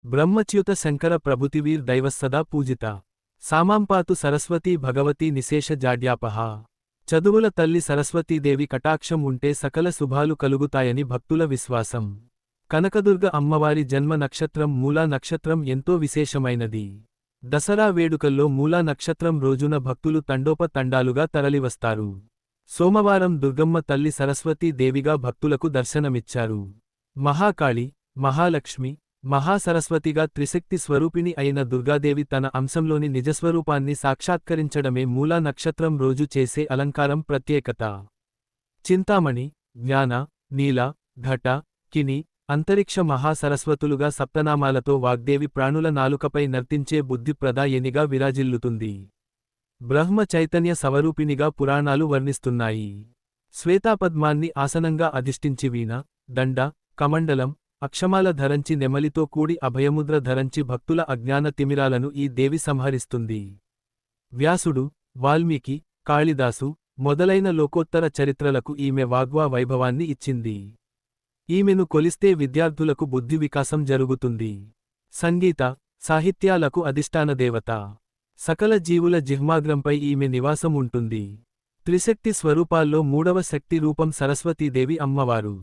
బ్రహ్మచ్యుత శంకర ప్రభుతివీర్ దైవస్సదా పూజిత సామాంపాతు సరస్వతీ భగవతి నిశేష జాడ్యాపహ చదువుల తల్లి సరస్వతీదేవి కటాక్షం ఉంటే సకల శుభాలు కలుగుతాయని భక్తుల విశ్వాసం. కనకదుర్గ అమ్మవారి జన్మ నక్షత్రం మూలా నక్షత్రం ఎంతో విశేషమైనది. దసరా వేడుకల్లో మూలా నక్షత్రం రోజున భక్తులు తండోపతండాలుగా తరలివస్తారు. సోమవారం దుర్గమ్మ తల్లి సరస్వతీ దేవిగా భక్తులకు దర్శనమిచ్చారు. మహాకాళి, మహాలక్ష్మి, మహాసరస్వతిగా త్రిశక్తి స్వరూపిణి అయిన దుర్గాదేవి తన అంశంలోని నిజస్వరూపాన్ని సాక్షాత్కరించడమే మూలా నక్షత్రం రోజు చేసే అలంకారం ప్రత్యేకత. చింతామణి, జ్ఞాన, నీల, ఘట, కిని, అంతరిక్ష మహాసరస్వతులుగా సప్తనామాలతో వాగ్దేవి ప్రాణుల నాలుకపై నర్తించే బుద్ధిప్రదాయనిగా విరాజిల్లుతుంది. బ్రహ్మ చైతన్య సవరూపిణిగా పురాణాలు వర్ణిస్తున్నాయి. శ్వేతాపద్మాన్ని ఆసనంగా అధిష్ఠించి వీణ, దండ, కమండలం, అక్షమాల ధరంచి నెమలితో కూడి అభయముద్ర ధరంచి భక్తుల అజ్ఞాన తిమిరాలను ఈ దేవి సంహరిస్తుంది. వ్యాసుడు, వాల్మీకి, కాళిదాసు మొదలైన లోకోత్తర చరిత్రలకు ఈమె వాగ్వా వైభవాన్ని ఇచ్చింది. ఈమెను కొలిస్తే విద్యార్థులకు బుద్ధి వికాసం జరుగుతుంది. సంగీత, సాహిత్యాలకు అధిష్టానదేవత. సకల జీవుల జిహ్మాగ్రంపై ఈమె నివాసం ఉంటుంది. త్రిశక్తి స్వరూపాల్లో మూడవ శక్తి రూపం సరస్వతీదేవి అమ్మవారు.